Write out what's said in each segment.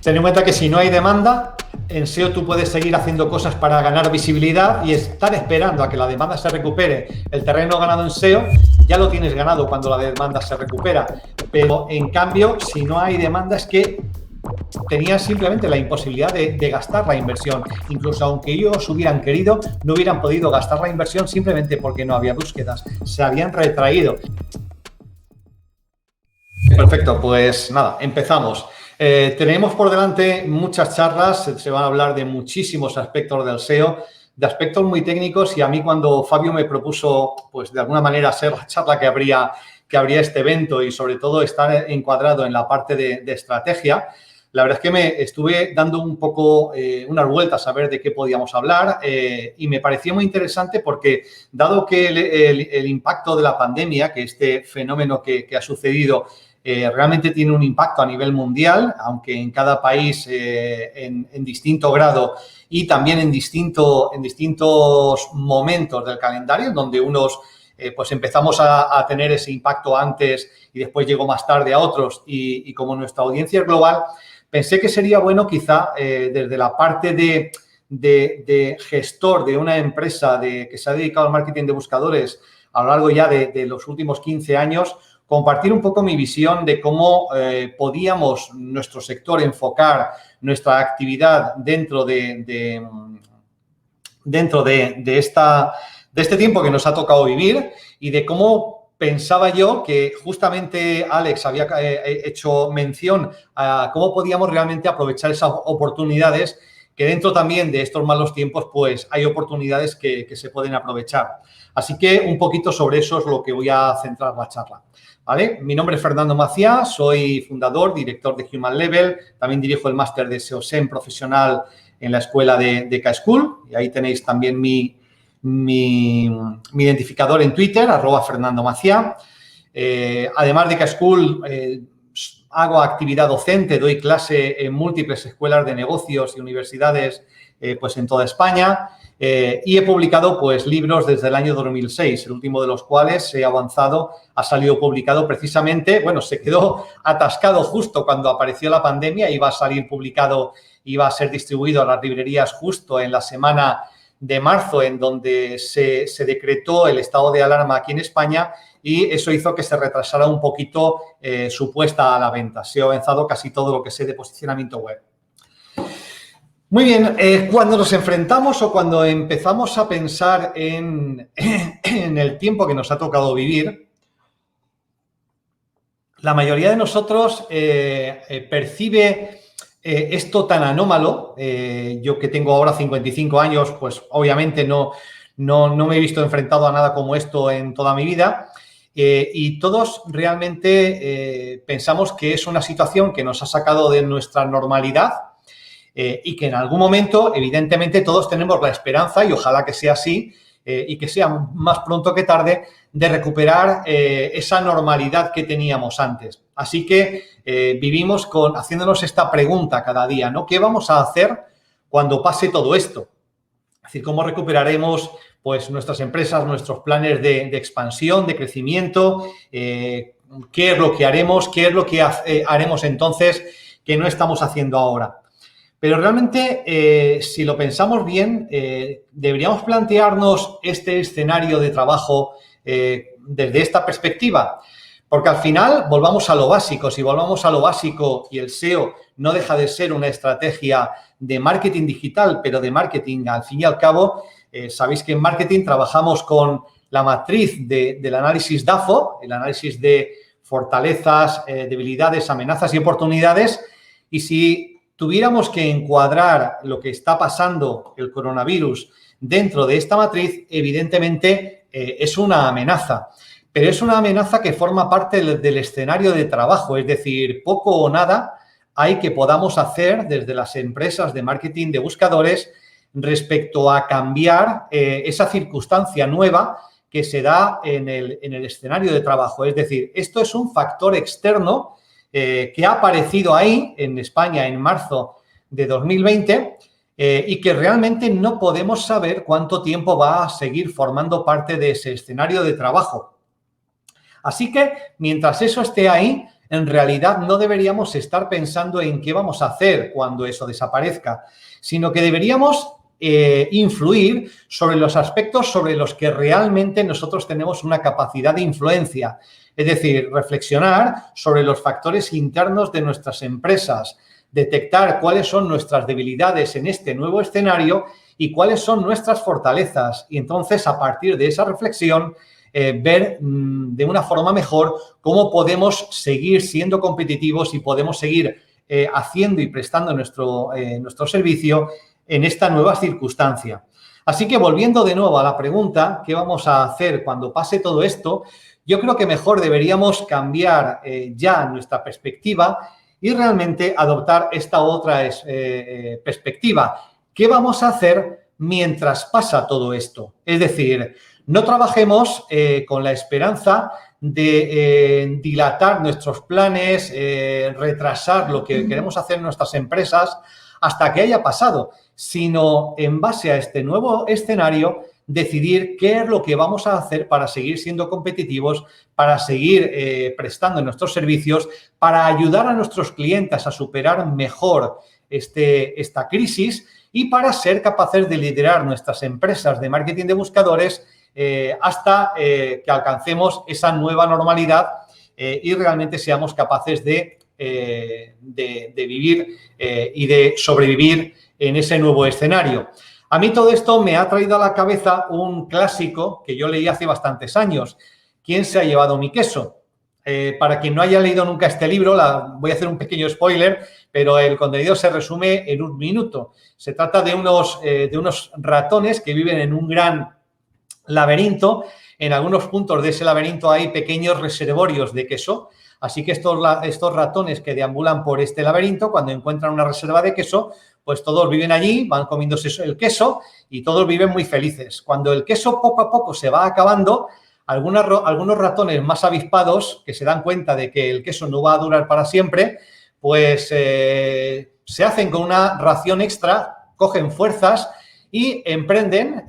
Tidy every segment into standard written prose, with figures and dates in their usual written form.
Ten en cuenta que si no hay demanda, en SEO tú puedes seguir haciendo cosas para ganar visibilidad y estar esperando a que la demanda se recupere. El terreno ganado en SEO ya lo tienes ganado cuando la demanda se recupera. Pero, en cambio, si no hay demanda es que tenían simplemente la imposibilidad de gastar la inversión. Incluso aunque ellos hubieran querido, no hubieran podido gastar la inversión simplemente porque no había búsquedas. Se habían retraído. Perfecto, pues nada, empezamos. Tenemos por delante muchas charlas, se van a hablar de muchísimos aspectos del SEO, de aspectos muy técnicos, y a mí cuando Fabio me propuso, pues de alguna manera ser la charla que habría este evento y sobre todo estar encuadrado en la parte de estrategia, la verdad es que me estuve dando un poco unas vueltas a ver de qué podíamos hablar y me pareció muy interesante porque dado que el impacto de la pandemia, que este fenómeno que ha sucedido realmente tiene un impacto a nivel mundial, aunque en cada país en distinto grado y también en distintos momentos del calendario, donde unos pues empezamos a tener ese impacto antes y después llegó más tarde a otros y como nuestra audiencia es global, pensé que sería bueno quizá desde la parte de gestor de una empresa que se ha dedicado al marketing de buscadores a lo largo ya de los últimos 15 años, compartir un poco mi visión de cómo podíamos nuestro sector enfocar nuestra actividad dentro de este tiempo que nos ha tocado vivir y de cómo pensaba yo que justamente Alex había hecho mención a cómo podíamos realmente aprovechar esas oportunidades, que dentro también de estos malos tiempos pues hay oportunidades que se pueden aprovechar. Así que un poquito sobre eso es lo que voy a centrar la charla. ¿Vale? Mi nombre es Fernando Macià, soy fundador, director de Human Level, también dirijo el máster de SEO-SEM profesional en la escuela de K-School y ahí tenéis también mi identificador en Twitter, @FernandoMacià. Además de K-School, hago actividad docente, doy clase en múltiples escuelas de negocios y universidades pues en toda España y he publicado pues libros desde el año 2006, el último de los cuales he avanzado, ha salido publicado precisamente, bueno, se quedó atascado justo cuando apareció la pandemia, iba a salir publicado, iba a ser distribuido a las librerías justo en la semana de marzo en donde se decretó el estado de alarma aquí en España y eso hizo que se retrasara un poquito su puesta a la venta. Se ha avanzado casi todo lo que sé de posicionamiento web. Muy bien, cuando nos enfrentamos o cuando empezamos a pensar en el tiempo que nos ha tocado vivir, la mayoría de nosotros percibe esto tan anómalo. Yo que tengo ahora 55 años, pues obviamente no me he visto enfrentado a nada como esto en toda mi vida. Y todos realmente pensamos que es una situación que nos ha sacado de nuestra normalidad y que en algún momento, evidentemente, todos tenemos la esperanza, y ojalá que sea así, y que sea más pronto que tarde, de recuperar esa normalidad que teníamos antes. Así que vivimos haciéndonos esta pregunta cada día, ¿no? ¿Qué vamos a hacer cuando pase todo esto? Es decir, ¿cómo recuperaremos pues nuestras empresas, nuestros planes de expansión, de crecimiento? ¿Qué es lo que haremos? ¿Qué es lo que haremos entonces que no estamos haciendo ahora? Pero realmente, si lo pensamos bien, deberíamos plantearnos este escenario de trabajo desde esta perspectiva. Porque al final volvamos a lo básico. Si volvamos a lo básico y el SEO no deja de ser una estrategia de marketing digital, pero de marketing al fin y al cabo, sabéis que en marketing trabajamos con la matriz del análisis DAFO, el análisis de fortalezas, debilidades, amenazas y oportunidades. Y si tuviéramos que encuadrar lo que está pasando, el coronavirus, dentro de esta matriz, evidentemente es una amenaza. Pero es una amenaza que forma parte del escenario de trabajo, es decir, poco o nada hay que podamos hacer desde las empresas de marketing de buscadores respecto a cambiar esa circunstancia nueva que se da en el escenario de trabajo. Es decir, esto es un factor externo que ha aparecido ahí en España en marzo de 2020 y que realmente no podemos saber cuánto tiempo va a seguir formando parte de ese escenario de trabajo. Así que, mientras eso esté ahí, en realidad no deberíamos estar pensando en qué vamos a hacer cuando eso desaparezca, sino que deberíamos influir sobre los aspectos sobre los que realmente nosotros tenemos una capacidad de influencia. Es decir, reflexionar sobre los factores internos de nuestras empresas, detectar cuáles son nuestras debilidades en este nuevo escenario y cuáles son nuestras fortalezas. Y entonces, a partir de esa reflexión, ver de una forma mejor cómo podemos seguir siendo competitivos y podemos seguir haciendo y prestando nuestro servicio en esta nueva circunstancia. Así que, volviendo de nuevo a la pregunta, ¿qué vamos a hacer cuando pase todo esto? Yo creo que mejor deberíamos cambiar ya nuestra perspectiva y realmente adoptar esta otra perspectiva. ¿Qué vamos a hacer mientras pasa todo esto? Es decir, no trabajemos con la esperanza de dilatar nuestros planes, retrasar lo que queremos hacer en nuestras empresas hasta que haya pasado, sino en base a este nuevo escenario, decidir qué es lo que vamos a hacer para seguir siendo competitivos, para seguir prestando nuestros servicios, para ayudar a nuestros clientes a superar mejor esta crisis y para ser capaces de liderar nuestras empresas de marketing de buscadores hasta que alcancemos esa nueva normalidad y realmente seamos capaces de vivir y de sobrevivir en ese nuevo escenario. A mí todo esto me ha traído a la cabeza un clásico que yo leí hace bastantes años. ¿Quién se ha llevado mi queso? Para quien no haya leído nunca este libro, voy a hacer un pequeño spoiler, pero el contenido se resume en un minuto. Se trata de unos ratones que viven en un gran laberinto. En algunos puntos de ese laberinto hay pequeños reservorios de queso. Así que estos ratones que deambulan por este laberinto, cuando encuentran una reserva de queso, pues todos viven allí, van comiéndose el queso y todos viven muy felices. Cuando el queso poco a poco se va acabando, algunos ratones más avispados que se dan cuenta de que el queso no va a durar para siempre, pues se hacen con una ración extra, cogen fuerzas y emprenden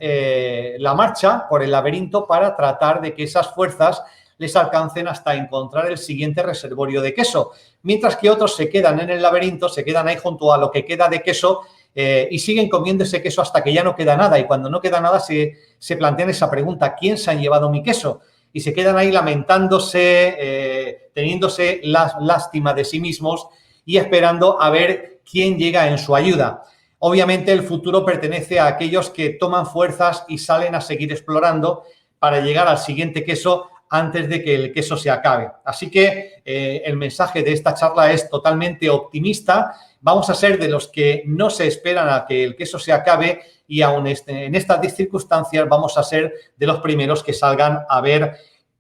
la marcha por el laberinto para tratar de que esas fuerzas les alcancen hasta encontrar el siguiente reservorio de queso, mientras que otros se quedan en el laberinto, se quedan ahí junto a lo que queda de queso y siguen comiendo ese queso hasta que ya no queda nada. Y cuando no queda nada se plantean esa pregunta: ¿quién se ha llevado mi queso? Y se quedan ahí lamentándose, teniéndose lástima de sí mismos y esperando a ver quién llega en su ayuda. Obviamente el futuro pertenece a aquellos que toman fuerzas y salen a seguir explorando para llegar al siguiente queso antes de que el queso se acabe. Así que el mensaje de esta charla es totalmente optimista. Vamos a ser de los que no se esperan a que el queso se acabe y aún en estas circunstancias vamos a ser de los primeros que salgan a ver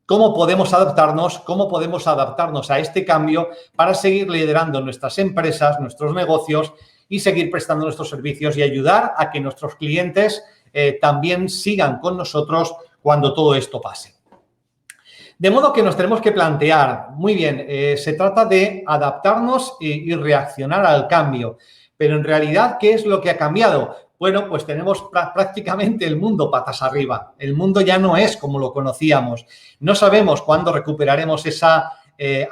cómo podemos adaptarnos a este cambio para seguir liderando nuestras empresas, nuestros negocios y seguir prestando nuestros servicios y ayudar a que nuestros clientes también sigan con nosotros cuando todo esto pase. De modo que nos tenemos que plantear, muy bien, se trata de adaptarnos y reaccionar al cambio, pero en realidad, ¿qué es lo que ha cambiado? Bueno, pues tenemos prácticamente el mundo patas arriba. El mundo ya no es como lo conocíamos. No sabemos cuándo recuperaremos esa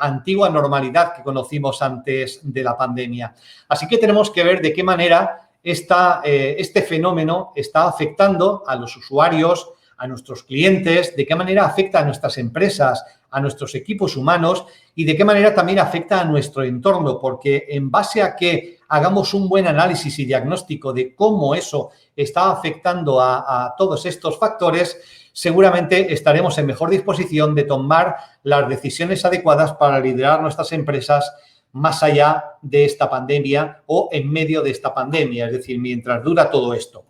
antigua normalidad que conocimos antes de la pandemia. Así que tenemos que ver de qué manera este fenómeno está afectando a los usuarios, a nuestros clientes, de qué manera afecta a nuestras empresas, a nuestros equipos humanos y de qué manera también afecta a nuestro entorno, porque en base a que hagamos un buen análisis y diagnóstico de cómo eso está afectando a todos estos factores, seguramente estaremos en mejor disposición de tomar las decisiones adecuadas para liderar nuestras empresas más allá de esta pandemia o en medio de esta pandemia, es decir, mientras dura todo esto.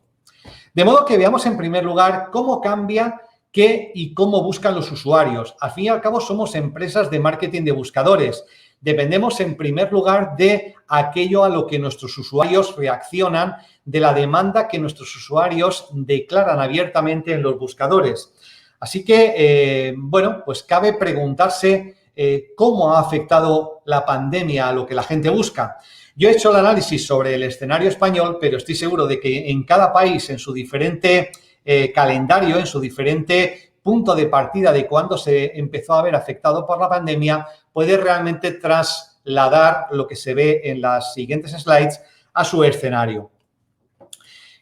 De modo que veamos en primer lugar cómo cambia, qué y cómo buscan los usuarios. Al fin y al cabo somos empresas de marketing de buscadores. Dependemos en primer lugar de aquello a lo que nuestros usuarios reaccionan, de la demanda que nuestros usuarios declaran abiertamente en los buscadores. Así que, bueno, pues cabe preguntarse cómo ha afectado la pandemia a lo que la gente busca. Yo he hecho el análisis sobre el escenario español, pero estoy seguro de que en cada país, en su diferente calendario, en su diferente punto de partida de cuando se empezó a ver afectado por la pandemia, puede realmente trasladar lo que se ve en las siguientes slides a su escenario.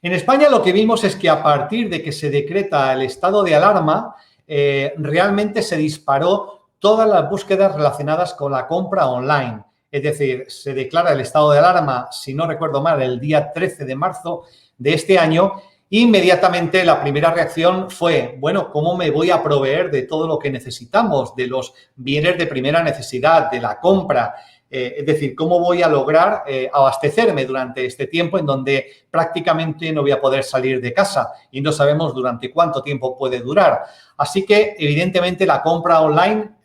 En España lo que vimos es que a partir de que se decreta el estado de alarma, realmente se disparó todas las búsquedas relacionadas con la compra online. Es decir, se declara el estado de alarma, si no recuerdo mal, el día 13 de marzo de este año. Inmediatamente la primera reacción fue, bueno, ¿cómo me voy a proveer de todo lo que necesitamos, de los bienes de primera necesidad, de la compra? Es decir, ¿cómo voy a lograr abastecerme durante este tiempo en donde prácticamente no voy a poder salir de casa y no sabemos durante cuánto tiempo puede durar? Así que, evidentemente, la compra online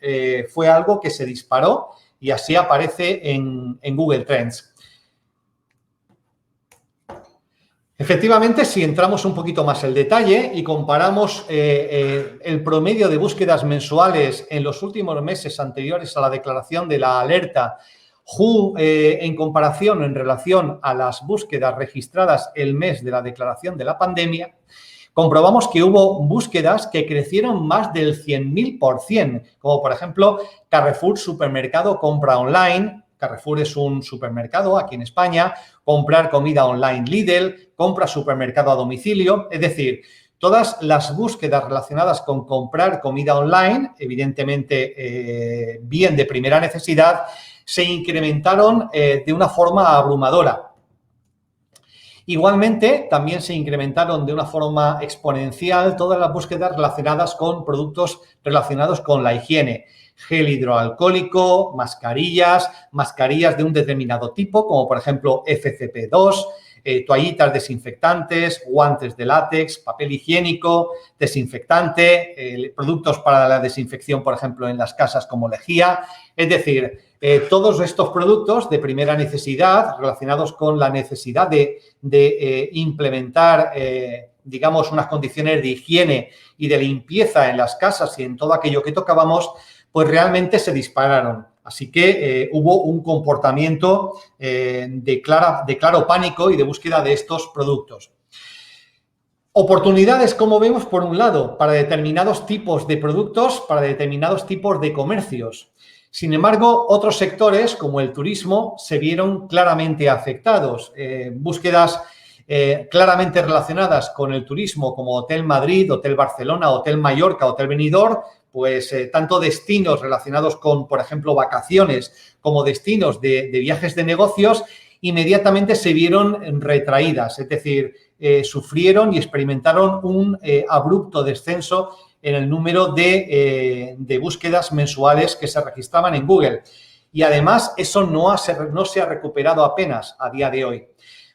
fue algo que se disparó y así aparece en Google Trends. Efectivamente, si entramos un poquito más en detalle y comparamos el promedio de búsquedas mensuales en los últimos meses anteriores a la declaración de la alerta, en comparación o en relación a las búsquedas registradas el mes de la declaración de la pandemia, comprobamos que hubo búsquedas que crecieron más del 100.000%, como por ejemplo Carrefour Supermercado Compra Online. Carrefour es un supermercado aquí en España, comprar comida online Lidl, compra supermercado a domicilio, es decir, todas las búsquedas relacionadas con comprar comida online, evidentemente bien de primera necesidad, se incrementaron de una forma abrumadora. Igualmente, también se incrementaron de una forma exponencial todas las búsquedas relacionadas con productos relacionados con la higiene. Gel hidroalcohólico, mascarillas de un determinado tipo, como por ejemplo FFP2, toallitas desinfectantes, guantes de látex, papel higiénico, desinfectante, productos para la desinfección, por ejemplo, en las casas como lejía. Es decir, todos estos productos de primera necesidad relacionados con la necesidad de implementar, digamos, unas condiciones de higiene y de limpieza en las casas y en todo aquello que tocábamos, pues realmente se dispararon. Así que hubo un comportamiento de claro pánico y de búsqueda de estos productos. Oportunidades, como vemos, por un lado, para determinados tipos de productos, para determinados tipos de comercios. Sin embargo, otros sectores, como el turismo, se vieron claramente afectados. Búsquedas claramente relacionadas con el turismo, como Hotel Madrid, Hotel Barcelona, Hotel Mallorca, Hotel Benidorm, pues tanto destinos relacionados con, por ejemplo, vacaciones, como destinos de viajes de negocios, inmediatamente se vieron retraídas, es decir, sufrieron y experimentaron un abrupto descenso en el número de búsquedas mensuales que se registraban en Google. Y además eso no se ha recuperado apenas a día de hoy.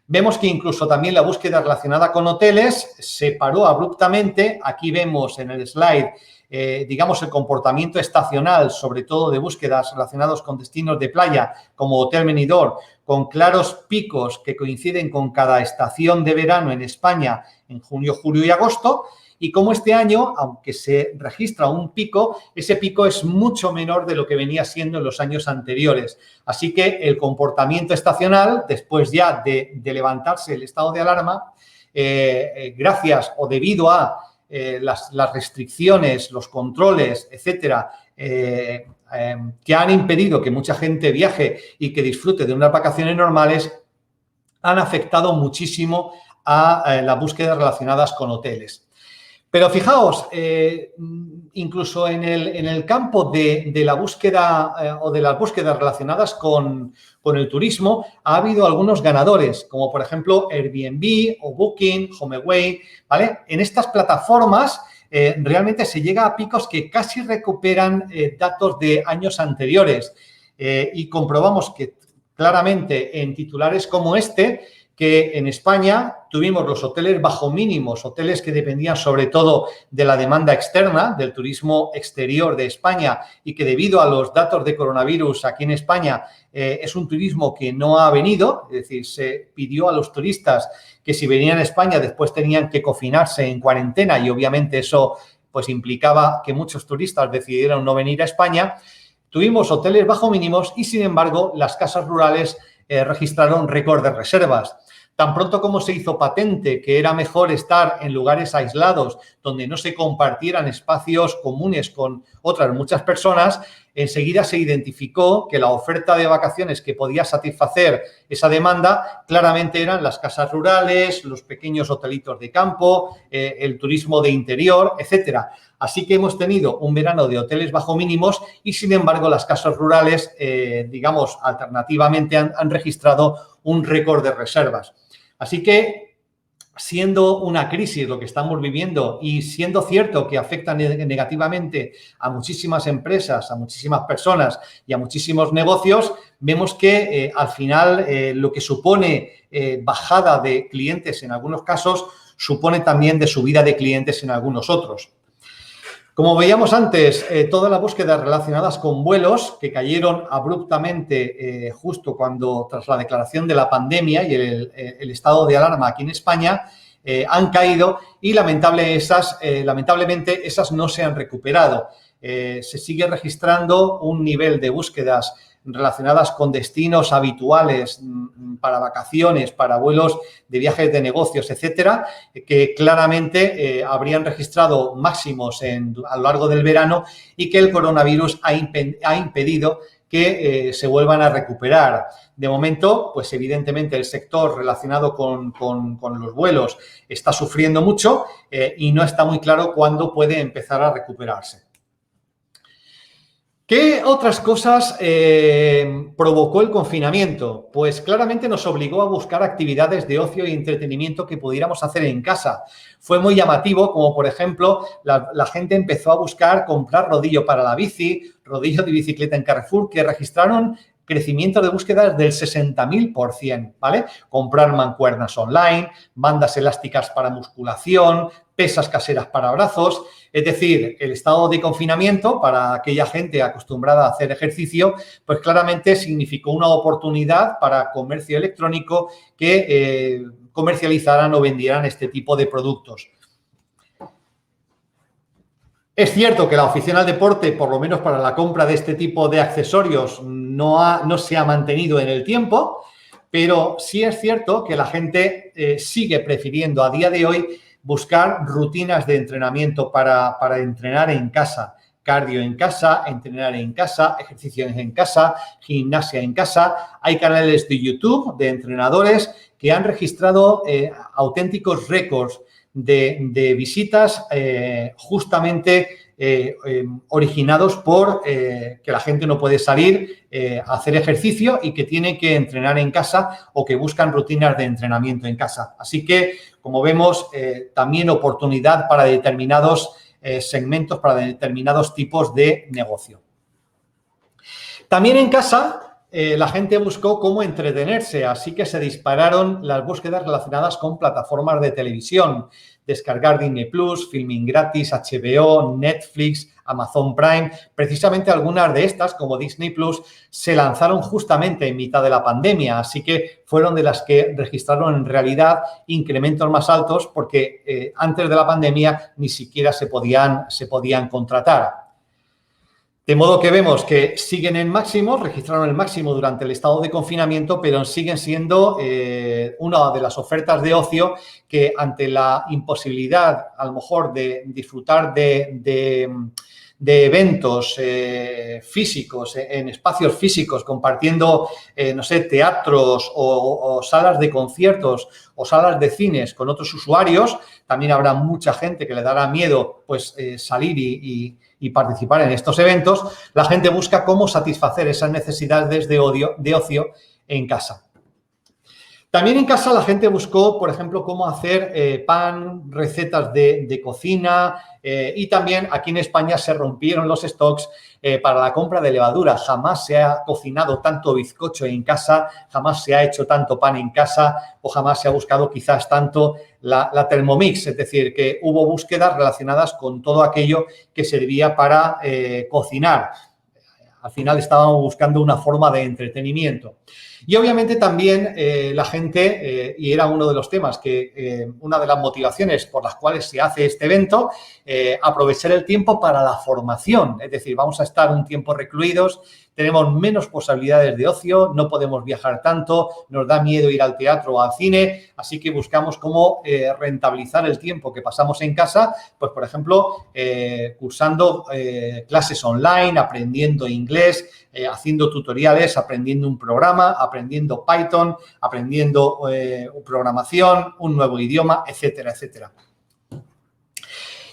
Vemos que incluso también la búsqueda relacionada con hoteles se paró abruptamente. Aquí vemos en el slide, digamos, el comportamiento estacional, sobre todo de búsquedas relacionadas con destinos de playa como Hotel Benidorm, con claros picos que coinciden con cada estación de verano en España en junio, julio y agosto. Y como este año, aunque se registra un pico, ese pico es mucho menor de lo que venía siendo en los años anteriores. Así que el comportamiento estacional, después ya de levantarse el estado de alarma, gracias o debido a las restricciones, los controles, etcétera, que han impedido que mucha gente viaje y que disfrute de unas vacaciones normales, han afectado muchísimo a las búsquedas relacionadas con hoteles. Pero fijaos, incluso en el campo de la búsqueda o de las búsquedas relacionadas con el turismo, ha habido algunos ganadores, como por ejemplo Airbnb o Booking, HomeAway, ¿vale? En estas plataformas realmente se llega a picos que casi recuperan datos de años anteriores y comprobamos que claramente en titulares como este, que en España tuvimos los hoteles bajo mínimos, hoteles que dependían sobre todo de la demanda externa, del turismo exterior de España y que debido a los datos de coronavirus aquí en España es un turismo que no ha venido, es decir, se pidió a los turistas que si venían a España después tenían que confinarse en cuarentena y obviamente eso pues implicaba que muchos turistas decidieron no venir a España. Tuvimos hoteles bajo mínimos y sin embargo las casas rurales registraron récord de reservas. Tan pronto como se hizo patente que era mejor estar en lugares aislados donde no se compartieran espacios comunes con otras muchas personas, enseguida se identificó que la oferta de vacaciones que podía satisfacer esa demanda claramente eran las casas rurales, los pequeños hotelitos de campo, el turismo de interior, etcétera. Así que hemos tenido un verano de hoteles bajo mínimos y, sin embargo, las casas rurales, digamos, alternativamente han registrado un récord de reservas. Así que, siendo una crisis lo que estamos viviendo y siendo cierto que afecta negativamente a muchísimas empresas, a muchísimas personas y a muchísimos negocios, vemos que al final lo que supone bajada de clientes en algunos casos supone también de subida de clientes en algunos otros. Como veíamos antes, todas las búsquedas relacionadas con vuelos que cayeron abruptamente justo tras la declaración de la pandemia y el estado de alarma aquí en España, han caído y lamentablemente esas no se han recuperado. Se sigue registrando un nivel de búsquedas relacionadas con destinos habituales para vacaciones, para vuelos de viajes de negocios, etcétera, que claramente habrían registrado máximos a lo largo del verano y que el coronavirus ha impedido que se vuelvan a recuperar. De momento, pues evidentemente el sector relacionado con los vuelos está sufriendo mucho y no está muy claro cuándo puede empezar a recuperarse. ¿Qué otras cosas provocó el confinamiento? Pues claramente nos obligó a buscar actividades de ocio y entretenimiento que pudiéramos hacer en casa. Fue muy llamativo, como por ejemplo, la gente empezó a buscar comprar rodillo para la bici, rodillo de bicicleta en Carrefour, que registraron crecimiento de búsquedas del 60.000%, ¿vale? Comprar mancuernas online, bandas elásticas para musculación, pesas caseras para brazos. Es decir, el estado de confinamiento para aquella gente acostumbrada a hacer ejercicio, pues claramente significó una oportunidad para comercio electrónico que comercializaran o vendieran este tipo de productos. Es cierto que la afición al deporte, por lo menos para la compra de este tipo de accesorios, no se ha mantenido en el tiempo, pero sí es cierto que la gente sigue prefiriendo a día de hoy buscar rutinas de entrenamiento para entrenar en casa, cardio en casa, entrenar en casa, ejercicios en casa, gimnasia en casa. Hay canales de YouTube de entrenadores que han registrado auténticos récords de visitas justamente originados por que la gente no puede salir a hacer ejercicio y que tiene que entrenar en casa o que buscan rutinas de entrenamiento en casa. Así que, como vemos, también oportunidad para determinados segmentos, para determinados tipos de negocio. También en casa la gente buscó cómo entretenerse, así que se dispararon las búsquedas relacionadas con plataformas de televisión, descargar Disney Plus, Filming gratis, HBO, Netflix, Amazon Prime. Precisamente algunas de estas, como Disney Plus, se lanzaron justamente en mitad de la pandemia, así que fueron de las que registraron en realidad incrementos más altos porque antes de la pandemia ni siquiera se podían contratar. De modo que vemos que siguen en máximos, registraron el máximo durante el estado de confinamiento, pero siguen siendo una de las ofertas de ocio que, ante la imposibilidad a lo mejor de disfrutar de eventos físicos, en espacios físicos, compartiendo, no sé, teatros o salas de conciertos o salas de cines con otros usuarios, también habrá mucha gente que le dará miedo pues salir y participar en estos eventos. La gente busca cómo satisfacer esas necesidades de ocio en casa. También en casa la gente buscó, por ejemplo, cómo hacer pan, recetas de cocina y también aquí en España se rompieron los stocks para la compra de levadura. Jamás se ha cocinado tanto bizcocho en casa, jamás se ha hecho tanto pan en casa o jamás se ha buscado quizás tanto la Thermomix. Es decir, que hubo búsquedas relacionadas con todo aquello que servía para cocinar. Al final estábamos buscando una forma de entretenimiento. Y obviamente también la gente, y era uno de los temas una de las motivaciones por las cuales se hace este evento, aprovechar el tiempo para la formación. Es decir, vamos a estar un tiempo recluidos, tenemos menos posibilidades de ocio, no podemos viajar tanto, nos da miedo ir al teatro o al cine, así que buscamos cómo rentabilizar el tiempo que pasamos en casa, pues por ejemplo, cursando clases online, aprendiendo inglés, haciendo tutoriales, aprendiendo un programa, aprendiendo Python, aprendiendo programación, un nuevo idioma, etcétera, etcétera.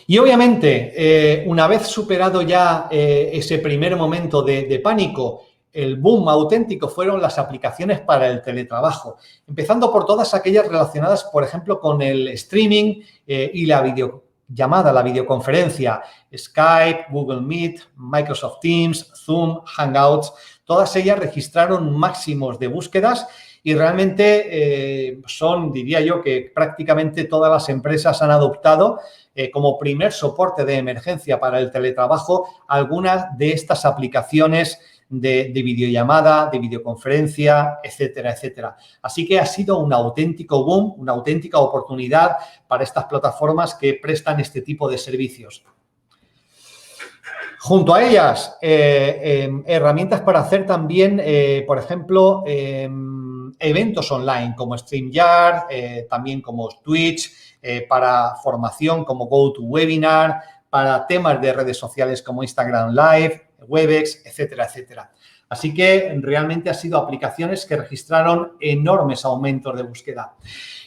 Y obviamente, una vez superado ya ese primer momento de pánico, el boom auténtico fueron las aplicaciones para el teletrabajo, empezando por todas aquellas relacionadas, por ejemplo, con el streaming y la videollamada, la videoconferencia, Skype, Google Meet, Microsoft Teams, Zoom, Hangouts, todas ellas registraron máximos de búsquedas y realmente diría yo, que prácticamente todas las empresas han adoptado como primer soporte de emergencia para el teletrabajo algunas de estas aplicaciones de videollamada, de videoconferencia, etcétera, etcétera. Así que ha sido un auténtico boom, una auténtica oportunidad para estas plataformas que prestan este tipo de servicios. Junto a ellas, herramientas para hacer también, por ejemplo, eventos online como StreamYard, también como Twitch, para formación como GoToWebinar, para temas de redes sociales como Instagram Live, Webex, etcétera, etcétera. Así que realmente han sido aplicaciones que registraron enormes aumentos de búsqueda.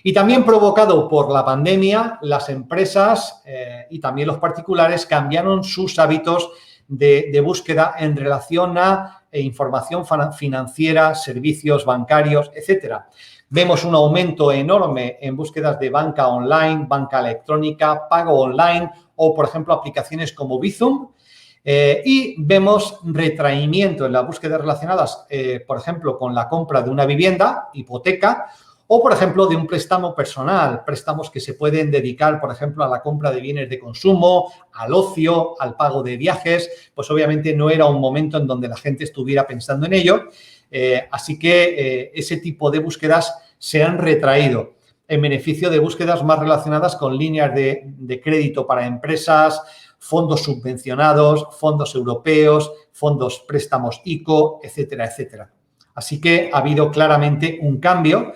Y también provocado por la pandemia, las empresas y también los particulares cambiaron sus hábitos de búsqueda en relación a información financiera, servicios bancarios, etcétera. Vemos un aumento enorme en búsquedas de banca online, banca electrónica, pago online o, por ejemplo, aplicaciones como Bizum. Y vemos retraimiento en las búsquedas relacionadas, por ejemplo, con la compra de una vivienda, hipoteca, o, por ejemplo, de un préstamo personal, préstamos que se pueden dedicar, por ejemplo, a la compra de bienes de consumo, al ocio, al pago de viajes. Pues obviamente no era un momento en donde la gente estuviera pensando en ello. Así que ese tipo de búsquedas se han retraído en beneficio de búsquedas más relacionadas con líneas de crédito para empresas, fondos subvencionados, fondos europeos, fondos préstamos ICO, etcétera, etcétera. Así que ha habido claramente un cambio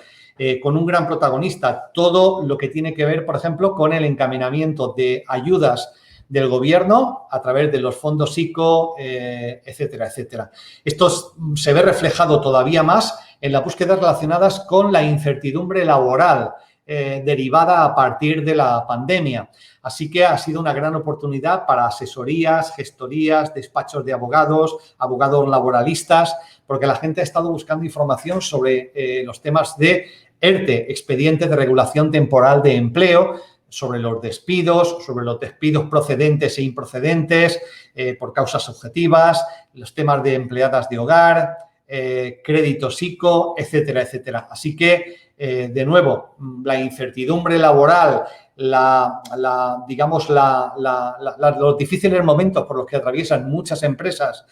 con un gran protagonista. Todo lo que tiene que ver, por ejemplo, con el encaminamiento de ayudas del gobierno a través de los fondos ICO, etcétera, etcétera. Esto se ve reflejado todavía más en las búsquedas relacionadas con la incertidumbre laboral derivada a partir de la pandemia. Así que ha sido una gran oportunidad para asesorías, gestorías, despachos de abogados, abogados laboralistas, porque la gente ha estado buscando información sobre los temas de ERTE, expediente de regulación temporal de empleo, sobre los despidos procedentes e improcedentes por causas subjetivas, los temas de empleadas de hogar, créditos ICO, etcétera, etcétera. Así que, de nuevo, la incertidumbre laboral, los difíciles momentos por los que atraviesan muchas empresas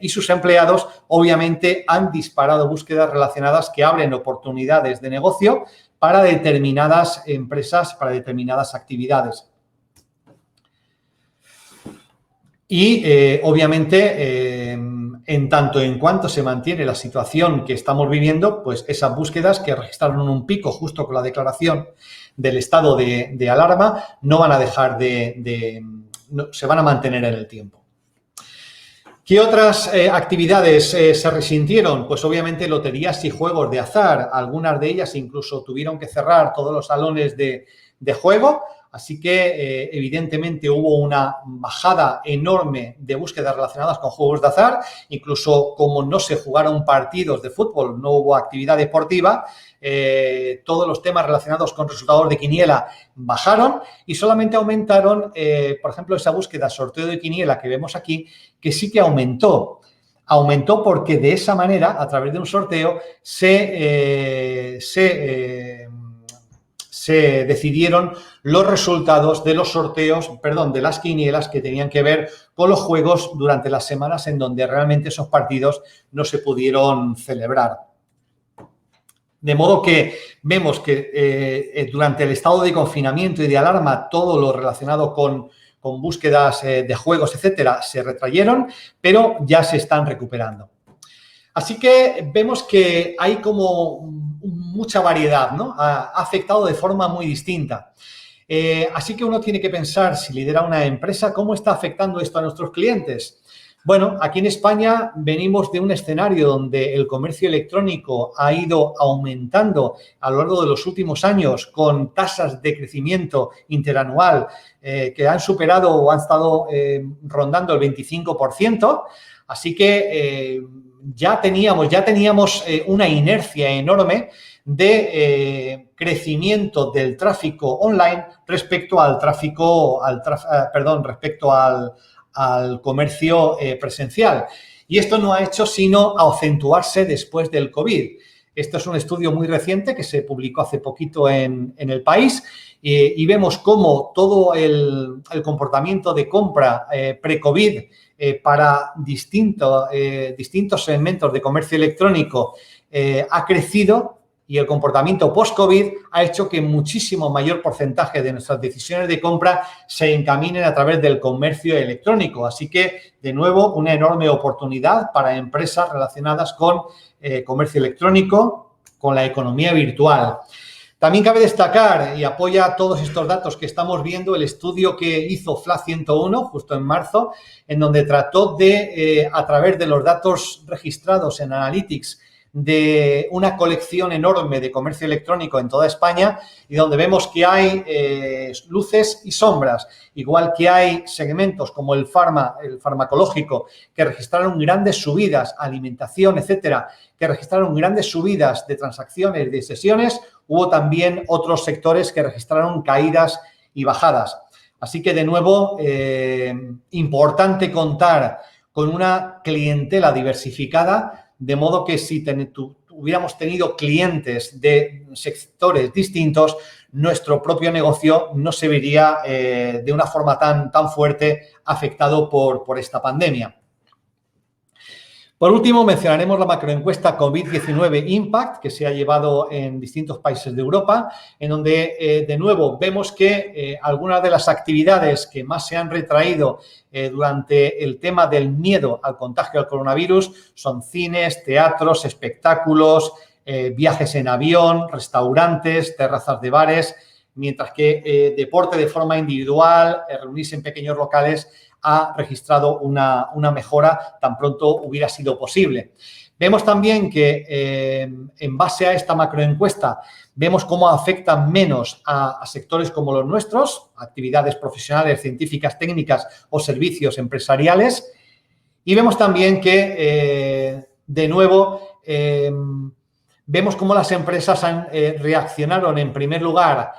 y sus empleados, obviamente han disparado búsquedas relacionadas que abren oportunidades de negocio para determinadas empresas, para determinadas actividades. Y, obviamente, en tanto en cuanto se mantiene la situación que estamos viviendo, pues esas búsquedas que registraron un pico justo con la declaración del estado de alarma no van a dejar se van a mantener en el tiempo. ¿Qué otras actividades se resintieron? Pues obviamente loterías y juegos de azar. Algunas de ellas incluso tuvieron que cerrar todos los salones de juego. Así que, evidentemente, hubo una bajada enorme de búsquedas relacionadas con juegos de azar. Incluso como no se jugaron partidos de fútbol, no hubo actividad deportiva, todos los temas relacionados con resultados de quiniela bajaron y solamente aumentaron, por ejemplo, esa búsqueda sorteo de quiniela que vemos aquí, que sí que aumentó. Aumentó porque de esa manera, a través de un sorteo, se decidieron los resultados de los sorteos, de las quinielas que tenían que ver con los juegos durante las semanas en donde realmente esos partidos no se pudieron celebrar. De modo que vemos que durante el estado de confinamiento y de alarma, todo lo relacionado con búsquedas de juegos, etcétera, se retrayeron, pero ya se están recuperando. Así que vemos que hay como mucha variedad, ¿no? Ha afectado de forma muy distinta. Así que uno tiene que pensar, si lidera una empresa, ¿cómo está afectando esto a nuestros clientes? Bueno, aquí en España venimos de un escenario donde el comercio electrónico ha ido aumentando a lo largo de los últimos años con tasas de crecimiento interanual que han superado o han estado rondando el 25%. Así que ya teníamos una inercia enorme de crecimiento del tráfico online respecto al comercio presencial. Y esto no ha hecho sino acentuarse después del COVID. Esto es un estudio muy reciente que se publicó hace poquito en El País y vemos cómo todo el comportamiento de compra pre-COVID para distintos segmentos de comercio electrónico ha crecido, y el comportamiento post-COVID ha hecho que muchísimo mayor porcentaje de nuestras decisiones de compra se encaminen a través del comercio electrónico. Así que, de nuevo, una enorme oportunidad para empresas relacionadas con comercio electrónico, con la economía virtual. También cabe destacar, y apoya todos estos datos que estamos viendo, el estudio que hizo FLA 101 justo en marzo, en donde trató de, a través de los datos registrados en Analytics, de una colección enorme de comercio electrónico en toda España y donde vemos que hay luces y sombras, igual que hay segmentos como el farmacológico que registraron grandes subidas, alimentación, etcétera, que registraron grandes subidas de transacciones, de sesiones, hubo también otros sectores que registraron caídas y bajadas. Así que, de nuevo, importante contar con una clientela diversificada, de modo que si hubiéramos tenido clientes de sectores distintos, nuestro propio negocio no se vería de una forma tan fuerte afectado por esta pandemia. Por último, mencionaremos la macroencuesta COVID-19 Impact, que se ha llevado en distintos países de Europa, en donde, de nuevo, vemos que algunas de las actividades que más se han retraído durante el tema del miedo al contagio del coronavirus son cines, teatros, espectáculos, viajes en avión, restaurantes, terrazas de bares, mientras que deporte de forma individual, reunirse en pequeños locales, ha registrado una mejora tan pronto hubiera sido posible. Vemos también que en base a esta macroencuesta vemos cómo afectan menos a sectores como los nuestros, actividades profesionales, científicas, técnicas o servicios empresariales. Y vemos también que, de nuevo, vemos cómo las empresas reaccionaron en primer lugar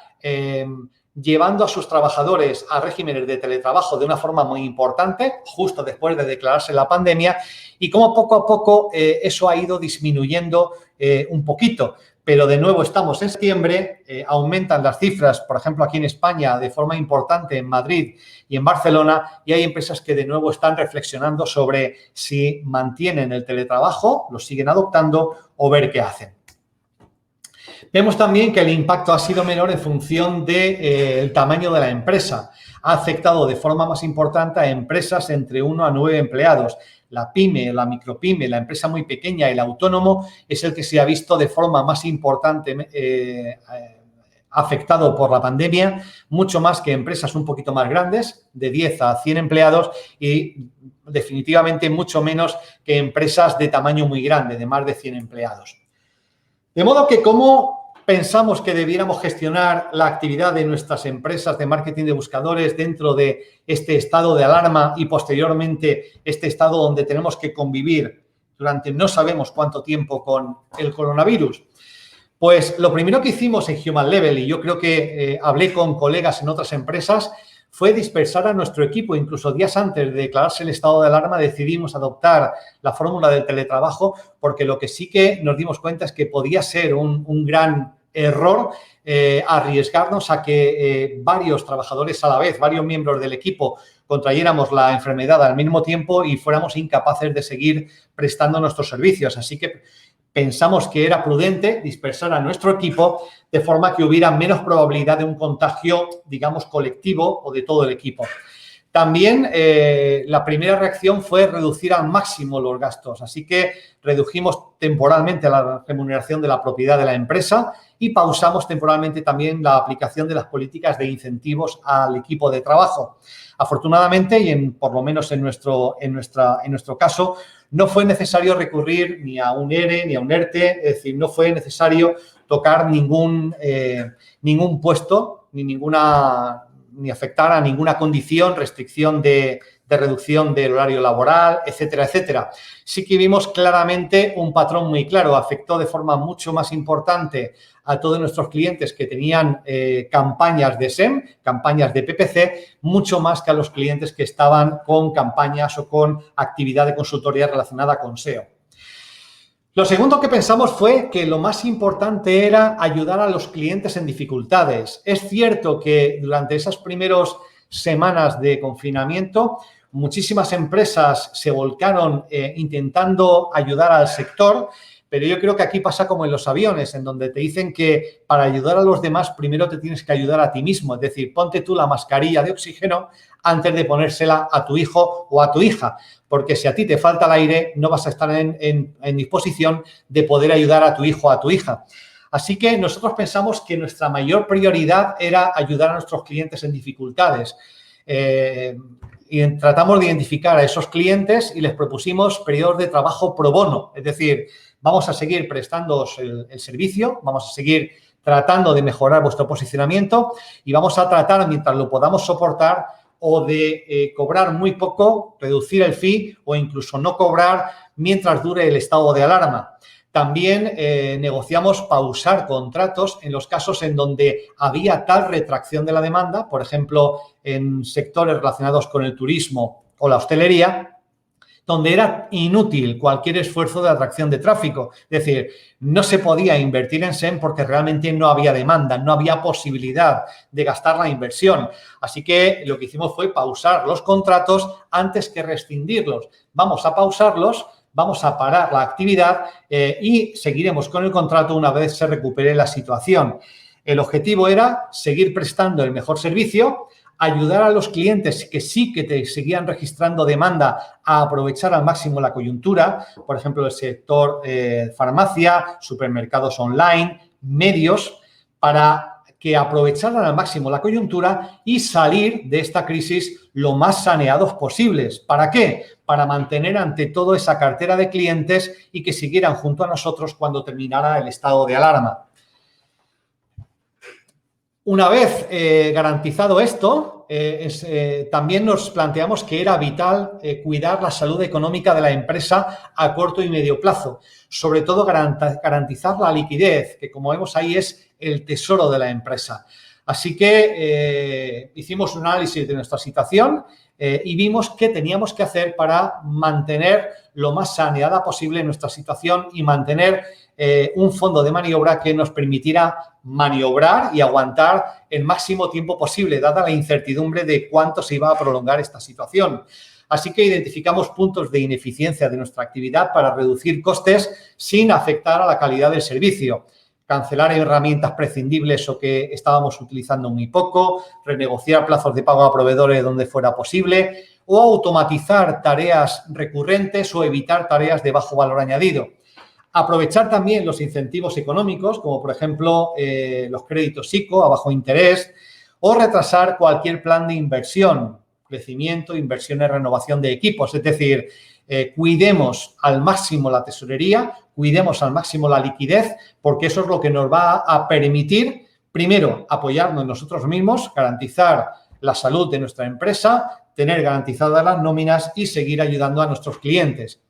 llevando a sus trabajadores a regímenes de teletrabajo de una forma muy importante, justo después de declararse la pandemia, y cómo poco a poco eso ha ido disminuyendo un poquito. Pero, de nuevo, estamos en septiembre, aumentan las cifras, por ejemplo, aquí en España, de forma importante en Madrid y en Barcelona, y hay empresas que, de nuevo, están reflexionando sobre si mantienen el teletrabajo, lo siguen adoptando o ver qué hacen. Vemos también que el impacto ha sido menor en función del tamaño de la empresa. Ha afectado de forma más importante a empresas entre 1 a 9 empleados. La pyme, la micropyme, la empresa muy pequeña, el autónomo es el que se ha visto de forma más importante afectado por la pandemia, mucho más que empresas un poquito más grandes, de 10 a 100 empleados, y definitivamente mucho menos que empresas de tamaño muy grande, de más de 100 empleados. De modo que, ¿cómo pensamos que debiéramos gestionar la actividad de nuestras empresas de marketing de buscadores dentro de este estado de alarma y, posteriormente, este estado donde tenemos que convivir durante no sabemos cuánto tiempo con el coronavirus? Pues lo primero que hicimos en Human Level, y yo creo que hablé con colegas en otras empresas, fue dispersar a nuestro equipo. Incluso días antes de declararse el estado de alarma decidimos adoptar la fórmula del teletrabajo, porque lo que sí que nos dimos cuenta es que podía ser un gran error arriesgarnos a que varios trabajadores a la vez, varios miembros del equipo, contrayéramos la enfermedad al mismo tiempo y fuéramos incapaces de seguir prestando nuestros servicios. Así que pensamos que era prudente dispersar a nuestro equipo de forma que hubiera menos probabilidad de un contagio, digamos, colectivo o de todo el equipo. También la primera reacción fue reducir al máximo los gastos, así que redujimos temporalmente la remuneración de la propiedad de la empresa y pausamos temporalmente también la aplicación de las políticas de incentivos al equipo de trabajo. Afortunadamente, y por lo menos en nuestro caso, no fue necesario recurrir ni a un ERE ni a un ERTE, es decir, no fue necesario tocar ningún puesto ni afectar a ninguna condición, restricción de reducción del horario laboral, etcétera, etcétera. Sí que vimos claramente un patrón muy claro, afectó de forma mucho más importante a todos nuestros clientes que tenían campañas de SEM, campañas de PPC, mucho más que a los clientes que estaban con campañas o con actividad de consultoría relacionada con SEO. Lo segundo que pensamos fue que lo más importante era ayudar a los clientes en dificultades. Es cierto que durante esas primeras semanas de confinamiento, muchísimas empresas se volcaron intentando ayudar al sector, pero yo creo que aquí pasa como en los aviones, en donde te dicen que para ayudar a los demás primero te tienes que ayudar a ti mismo. Es decir, ponte tú la mascarilla de oxígeno antes de ponérsela a tu hijo o a tu hija, porque si a ti te falta el aire no vas a estar en disposición de poder ayudar a tu hijo o a tu hija. Así que nosotros pensamos que nuestra mayor prioridad era ayudar a nuestros clientes en dificultades. Y tratamos de identificar a esos clientes y les propusimos periodos de trabajo pro bono, es decir, vamos a seguir prestándoos el servicio, vamos a seguir tratando de mejorar vuestro posicionamiento y vamos a tratar, mientras lo podamos soportar, o de cobrar muy poco, reducir el fee o incluso no cobrar mientras dure el estado de alarma. También negociamos pausar contratos en los casos en donde había tal retracción de la demanda, por ejemplo, en sectores relacionados con el turismo o la hostelería, donde era inútil cualquier esfuerzo de atracción de tráfico. Es decir, no se podía invertir en SEM porque realmente no había demanda, no había posibilidad de gastar la inversión. Así que lo que hicimos fue pausar los contratos antes que rescindirlos. Vamos a pausarlos, vamos a parar la actividad y seguiremos con el contrato una vez se recupere la situación. El objetivo era seguir prestando el mejor servicio, ayudar a los clientes que sí que te seguían registrando demanda a aprovechar al máximo la coyuntura, por ejemplo, el sector farmacia, supermercados online, medios, para que aprovecharan al máximo la coyuntura y salir de esta crisis lo más saneados posibles. ¿Para qué? Para mantener ante todo esa cartera de clientes y que siguieran junto a nosotros cuando terminara el estado de alarma. Una vez garantizado esto, también nos planteamos que era vital cuidar la salud económica de la empresa a corto y medio plazo. Sobre todo garantizar la liquidez, que como vemos ahí es el tesoro de la empresa. Así que hicimos un análisis de nuestra situación y vimos qué teníamos que hacer para mantener lo más saneada posible nuestra situación y mantener un fondo de maniobra que nos permitiera maniobrar y aguantar el máximo tiempo posible, dada la incertidumbre de cuánto se iba a prolongar esta situación. Así que identificamos puntos de ineficiencia de nuestra actividad para reducir costes sin afectar a la calidad del servicio. Cancelar herramientas prescindibles o que estábamos utilizando muy poco, renegociar plazos de pago a proveedores donde fuera posible o automatizar tareas recurrentes o evitar tareas de bajo valor añadido. Aprovechar también los incentivos económicos, como por ejemplo los créditos ICO a bajo interés, o retrasar cualquier plan de inversión, crecimiento, inversiones, renovación de equipos. Es decir, cuidemos al máximo la tesorería, cuidemos al máximo la liquidez, porque eso es lo que nos va a permitir, primero, apoyarnos en nosotros mismos, garantizar la salud de nuestra empresa, tener garantizadas las nóminas y seguir ayudando a nuestros clientes.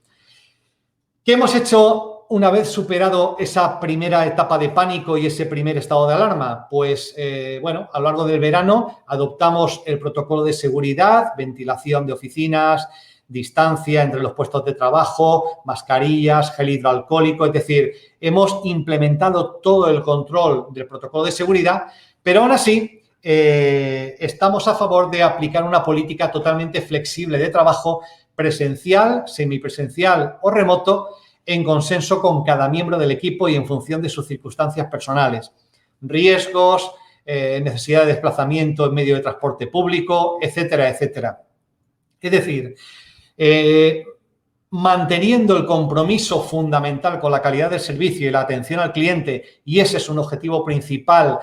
¿Qué hemos hecho una vez superado esa primera etapa de pánico y ese primer estado de alarma? Pues, bueno, a lo largo del verano adoptamos el protocolo de seguridad, ventilación de oficinas, distancia entre los puestos de trabajo, mascarillas, gel hidroalcohólico, es decir, hemos implementado todo el control del protocolo de seguridad, pero aún así estamos a favor de aplicar una política totalmente flexible de trabajo presencial, semipresencial o remoto, en consenso con cada miembro del equipo y en función de sus circunstancias personales. Riesgos, necesidad de desplazamiento en medio de transporte público, etcétera, etcétera. Es decir, manteniendo el compromiso fundamental con la calidad del servicio y la atención al cliente, y ese es un objetivo principal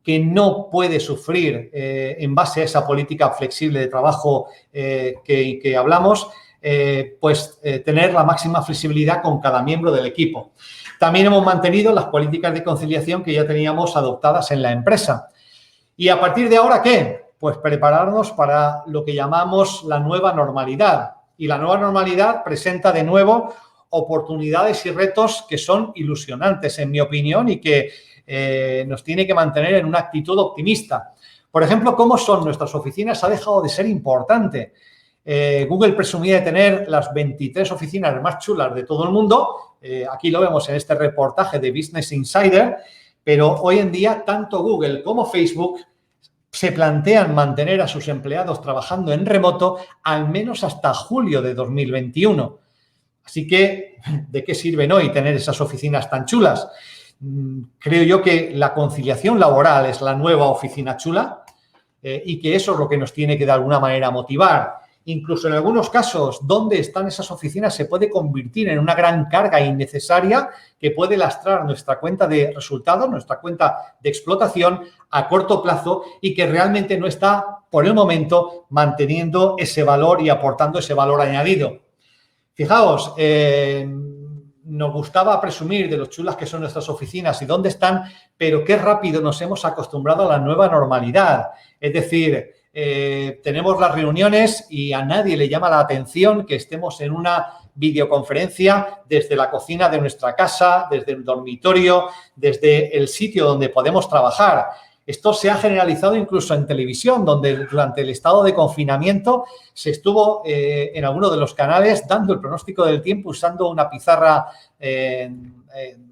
que no puede sufrir en base a esa política flexible de trabajo que hablamos, tener la máxima flexibilidad con cada miembro del equipo. También hemos mantenido las políticas de conciliación que ya teníamos adoptadas en la empresa. Y a partir de ahora, ¿qué? Pues prepararnos para lo que llamamos la nueva normalidad. Y la nueva normalidad presenta de nuevo oportunidades y retos que son ilusionantes, en mi opinión, y que nos tiene que mantener en una actitud optimista. Por ejemplo, ¿cómo son nuestras oficinas? Ha dejado de ser importante. Google presumía de tener las 23 oficinas más chulas de todo el mundo. Aquí lo vemos en este reportaje de Business Insider. Pero hoy en día, tanto Google como Facebook se plantean mantener a sus empleados trabajando en remoto al menos hasta julio de 2021. Así que, ¿de qué sirven hoy tener esas oficinas tan chulas? Creo yo que la conciliación laboral es la nueva oficina chula y que eso es lo que nos tiene que de alguna manera motivar. Incluso en algunos casos, donde están esas oficinas se puede convertir en una gran carga innecesaria que puede lastrar nuestra cuenta de resultados, nuestra cuenta de explotación a corto plazo y que realmente no está, por el momento, manteniendo ese valor y aportando ese valor añadido. Fijaos, nos gustaba presumir de lo chulas que son nuestras oficinas y dónde están, pero qué rápido nos hemos acostumbrado a la nueva normalidad. Es decir, tenemos las reuniones y a nadie le llama la atención que estemos en una videoconferencia desde la cocina de nuestra casa, desde el dormitorio, desde el sitio donde podemos trabajar. Esto se ha generalizado incluso en televisión, donde durante el estado de confinamiento se estuvo en alguno de los canales dando el pronóstico del tiempo usando una pizarra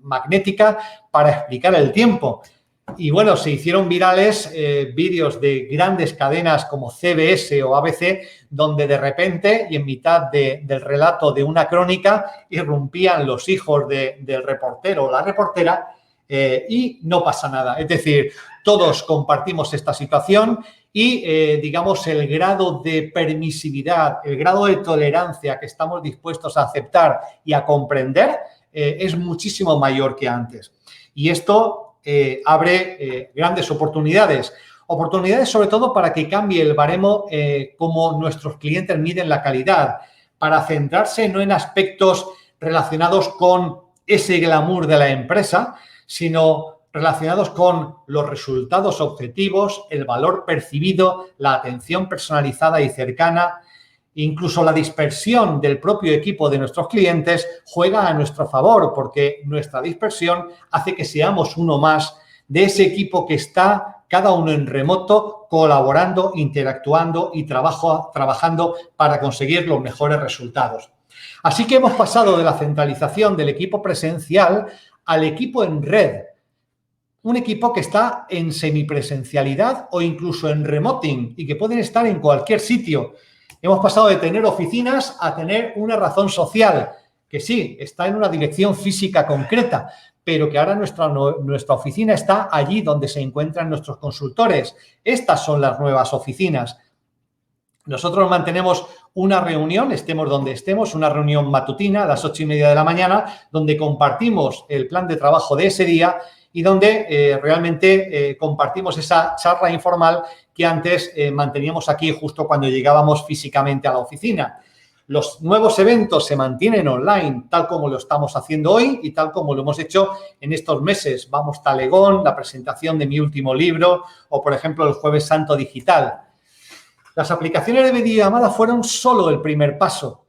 magnética para explicar el tiempo. Y bueno, se hicieron virales vídeos de grandes cadenas como CBS o ABC, donde de repente y en mitad del relato de una crónica irrumpían los hijos del reportero o la reportera y no pasa nada. Es decir, todos compartimos esta situación y, digamos, el grado de permisividad, el grado de tolerancia que estamos dispuestos a aceptar y a comprender es muchísimo mayor que antes. Y esto abre grandes oportunidades. Oportunidades sobre todo para que cambie el baremo como nuestros clientes miden la calidad, para centrarse no en aspectos relacionados con ese glamour de la empresa, sino relacionados con los resultados objetivos, el valor percibido, la atención personalizada y cercana. Incluso la dispersión del propio equipo de nuestros clientes juega a nuestro favor porque nuestra dispersión hace que seamos uno más de ese equipo que está cada uno en remoto, colaborando, interactuando y trabajando para conseguir los mejores resultados. Así que hemos pasado de la centralización del equipo presencial al equipo en red. Un equipo que está en semipresencialidad o incluso en remoting y que pueden estar en cualquier sitio. Hemos pasado de tener oficinas a tener una razón social, que sí, está en una dirección física concreta, pero que ahora nuestra oficina está allí donde se encuentran nuestros consultores. Estas son las nuevas oficinas. Nosotros mantenemos una reunión, estemos donde estemos, una reunión matutina a las 8:30 de la mañana, donde compartimos el plan de trabajo de ese día y donde realmente compartimos esa charla informal que antes manteníamos aquí justo cuando llegábamos físicamente a la oficina. Los nuevos eventos se mantienen online, tal como lo estamos haciendo hoy y tal como lo hemos hecho en estos meses. Vamos Talegón, la presentación de mi último libro o, por ejemplo, el Jueves Santo Digital. Las aplicaciones de videollamada fueron solo el primer paso.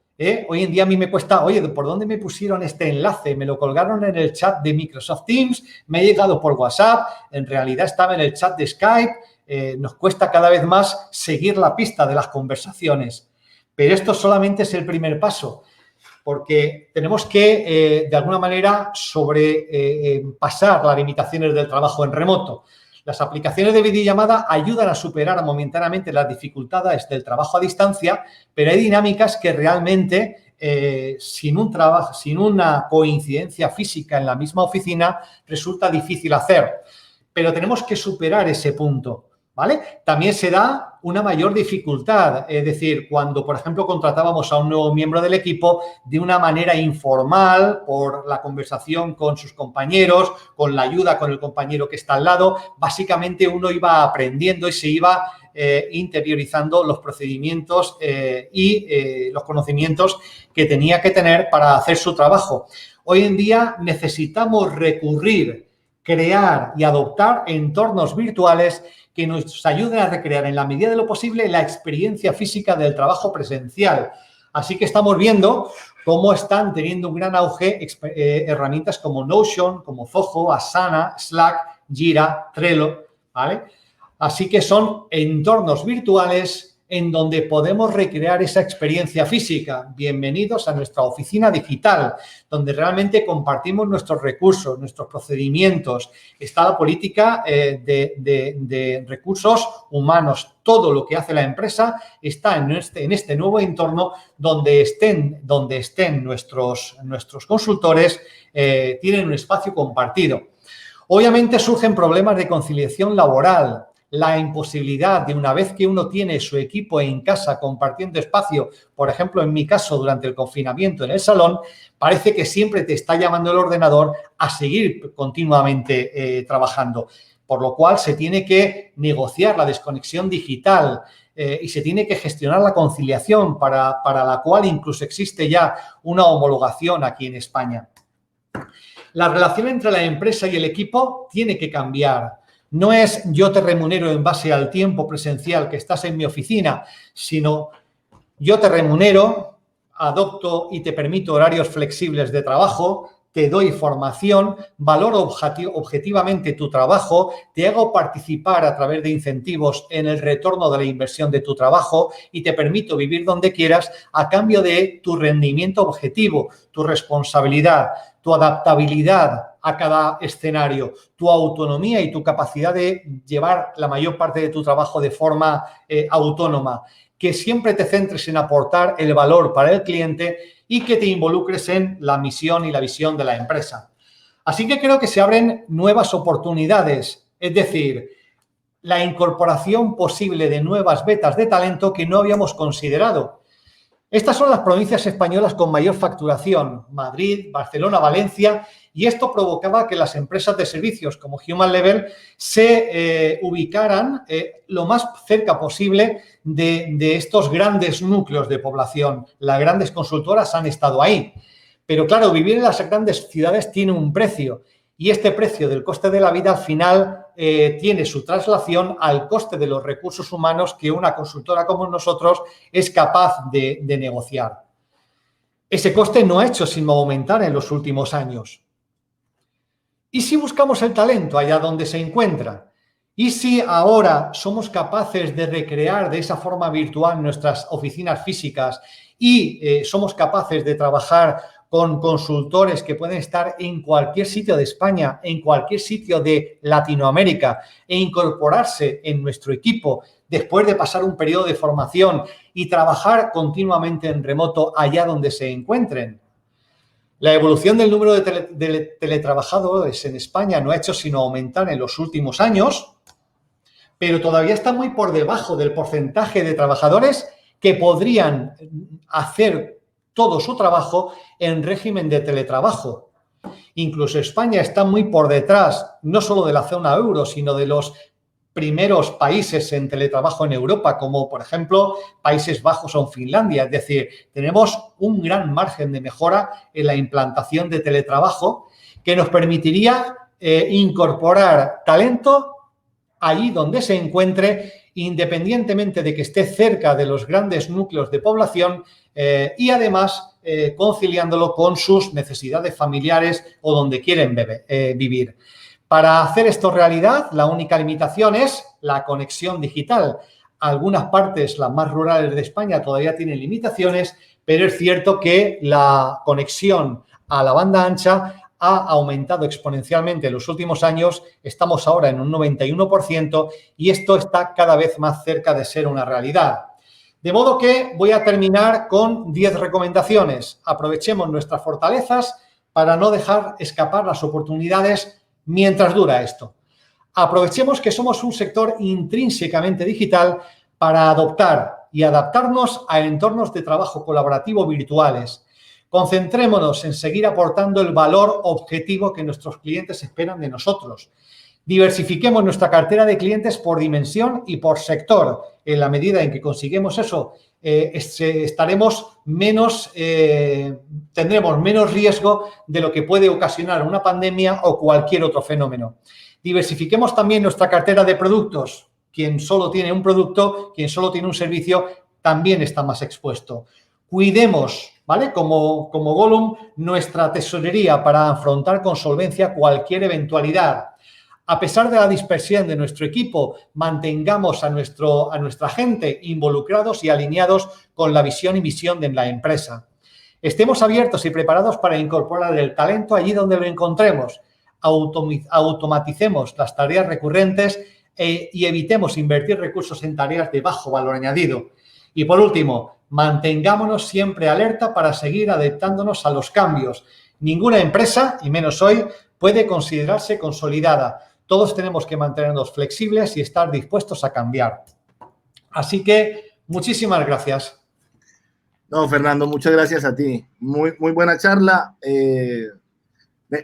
Hoy en día a mí me cuesta, oye, ¿por dónde me pusieron este enlace? Me lo colgaron en el chat de Microsoft Teams, me ha llegado por WhatsApp, en realidad estaba en el chat de Skype. Nos cuesta cada vez más seguir la pista de las conversaciones. Pero esto solamente es el primer paso, porque tenemos que, de alguna manera, sobrepasar las limitaciones del trabajo en remoto. Las aplicaciones de videollamada ayudan a superar momentáneamente las dificultades del trabajo a distancia, pero hay dinámicas que realmente, sin una coincidencia física en la misma oficina, resulta difícil hacer. Pero tenemos que superar ese punto. ¿vale? También se da una mayor dificultad, es decir, cuando, por ejemplo, contratábamos a un nuevo miembro del equipo de una manera informal, por la conversación con sus compañeros, con la ayuda con el compañero que está al lado, básicamente uno iba aprendiendo y se iba interiorizando los procedimientos y los conocimientos que tenía que tener para hacer su trabajo. Hoy en día necesitamos recurrir, crear y adoptar entornos virtuales que nos ayuden a recrear en la medida de lo posible la experiencia física del trabajo presencial. Así que estamos viendo cómo están teniendo un gran auge herramientas como Notion, como Zoho, Asana, Slack, Jira, Trello, ¿vale? Así que son entornos virtuales en donde podemos recrear esa experiencia física. Bienvenidos a nuestra oficina digital, donde realmente compartimos nuestros recursos, nuestros procedimientos. Está la política de recursos humanos. Todo lo que hace la empresa está en este nuevo entorno donde estén nuestros consultores, tienen un espacio compartido. Obviamente surgen problemas de conciliación laboral. La imposibilidad de, una vez que uno tiene su equipo en casa compartiendo espacio, por ejemplo, en mi caso, durante el confinamiento en el salón, parece que siempre te está llamando el ordenador a seguir continuamente trabajando, por lo cual se tiene que negociar la desconexión digital y se tiene que gestionar la conciliación para la cual incluso existe ya una homologación aquí en España. La relación entre la empresa y el equipo tiene que cambiar. No es yo te remunero en base al tiempo presencial que estás en mi oficina, sino yo te remunero, adopto y te permito horarios flexibles de trabajo, te doy formación, valoro objetivamente tu trabajo, te hago participar a través de incentivos en el retorno de la inversión de tu trabajo y te permito vivir donde quieras a cambio de tu rendimiento objetivo, tu responsabilidad, tu adaptabilidad a cada escenario, tu autonomía y tu capacidad de llevar la mayor parte de tu trabajo de forma autónoma, que siempre te centres en aportar el valor para el cliente y que te involucres en la misión y la visión de la empresa. Así que creo que se abren nuevas oportunidades, es decir, la incorporación posible de nuevas vetas de talento que no habíamos considerado. Estas son las provincias españolas con mayor facturación, Madrid, Barcelona, Valencia, y esto provocaba que las empresas de servicios como Human Level se ubicaran lo más cerca posible de estos grandes núcleos de población. Las grandes consultoras han estado ahí. Pero claro, vivir en las grandes ciudades tiene un precio y este precio del coste de la vida al final tiene su traslación al coste de los recursos humanos que una consultora como nosotros es capaz de negociar. Ese coste no ha hecho sino aumentar en los últimos años. ¿Y si buscamos el talento allá donde se encuentra? ¿Y si ahora somos capaces de recrear de esa forma virtual nuestras oficinas físicas y somos capaces de trabajar con consultores que pueden estar en cualquier sitio de España, en cualquier sitio de Latinoamérica e incorporarse en nuestro equipo después de pasar un periodo de formación y trabajar continuamente en remoto allá donde se encuentren? La evolución del número de teletrabajadores en España no ha hecho sino aumentar en los últimos años, pero todavía está muy por debajo del porcentaje de trabajadores que podrían hacer todo su trabajo en régimen de teletrabajo. Incluso España está muy por detrás, no solo de la zona euro, sino de los primeros países en teletrabajo en Europa, como por ejemplo Países Bajos o Finlandia. Es decir, tenemos un gran margen de mejora en la implantación de teletrabajo que nos permitiría incorporar talento allí donde se encuentre, independientemente de que esté cerca de los grandes núcleos de población y además conciliándolo con sus necesidades familiares o donde quieren vivir. Para hacer esto realidad, la única limitación es la conexión digital. Algunas partes, las más rurales de España, todavía tienen limitaciones, pero es cierto que la conexión a la banda ancha ha aumentado exponencialmente en los últimos años. Estamos ahora en un 91% y esto está cada vez más cerca de ser una realidad. De modo que voy a terminar con 10 recomendaciones. Aprovechemos nuestras fortalezas para no dejar escapar las oportunidades mientras dura esto. Aprovechemos que somos un sector intrínsecamente digital para adoptar y adaptarnos a entornos de trabajo colaborativo virtuales. Concentrémonos en seguir aportando el valor objetivo que nuestros clientes esperan de nosotros. Diversifiquemos nuestra cartera de clientes por dimensión y por sector. En la medida en que consiguemos eso, tendremos menos riesgo de lo que puede ocasionar una pandemia o cualquier otro fenómeno. Diversifiquemos también nuestra cartera de productos. Quien solo tiene un producto, quien solo tiene un servicio, también está más expuesto. Cuidemos, ¿vale? Como Gollum, nuestra tesorería para afrontar con solvencia cualquier eventualidad. A pesar de la dispersión de nuestro equipo, mantengamos a nuestra gente involucrados y alineados con la visión y misión de la empresa. Estemos abiertos y preparados para incorporar el talento allí donde lo encontremos. Automaticemos las tareas recurrentes y evitemos invertir recursos en tareas de bajo valor añadido. Y por último, mantengámonos siempre alerta para seguir adaptándonos a los cambios. Ninguna empresa, y menos hoy, puede considerarse consolidada. Todos tenemos que mantenernos flexibles y estar dispuestos a cambiar. Así que, muchísimas gracias. No, Fernando, muchas gracias a ti. Muy buena charla.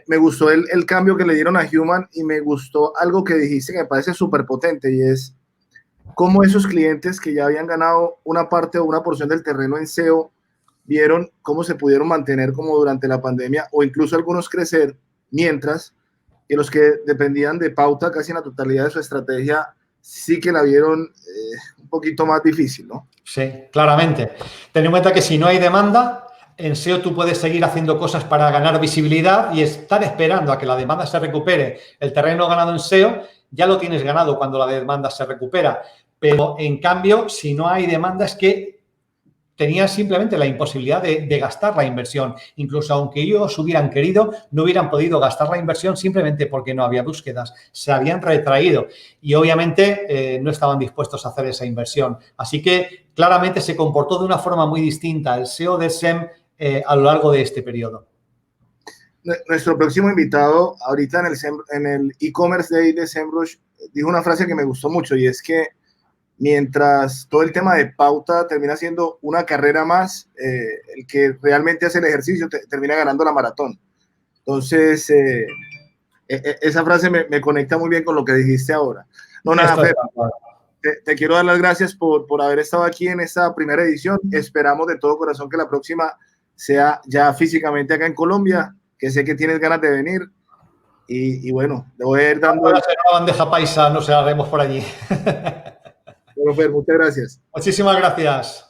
Me gustó el cambio que le dieron a Human y me gustó algo que dijiste que me parece súper potente y es cómo esos clientes que ya habían ganado una parte o una porción del terreno en SEO vieron cómo se pudieron mantener como durante la pandemia o incluso algunos crecer, mientras que los que dependían de pauta casi en la totalidad de su estrategia sí que la vieron un poquito más difícil, ¿no? Sí, claramente. Ten en cuenta que si no hay demanda, en SEO tú puedes seguir haciendo cosas para ganar visibilidad y estar esperando a que la demanda se recupere. El terreno ganado en SEO ya lo tienes ganado cuando la demanda se recupera. Pero, en cambio, si no hay demanda es que tenías simplemente la imposibilidad de gastar la inversión. Incluso aunque ellos hubieran querido, no hubieran podido gastar la inversión simplemente porque no había búsquedas. Se habían retraído y obviamente no estaban dispuestos a hacer esa inversión. Así que claramente se comportó de una forma muy distinta el SEO de SEM a lo largo de este periodo. Nuestro próximo invitado, ahorita en el e-commerce day de SEMrush, dijo una frase que me gustó mucho y es que mientras todo el tema de pauta termina siendo una carrera más, el que realmente hace el ejercicio termina ganando la maratón. Entonces, esa frase me conecta muy bien con lo que dijiste ahora. No, nada, Fer, te quiero dar las gracias por haber estado aquí en esta primera edición. Esperamos de todo corazón que la próxima sea ya físicamente acá en Colombia, que sé que tienes ganas de venir. Y bueno, le voy a ir dando... Para hacer una bandeja paisa, nos haremos por allí. Bueno, Fer, muchas gracias. Muchísimas gracias.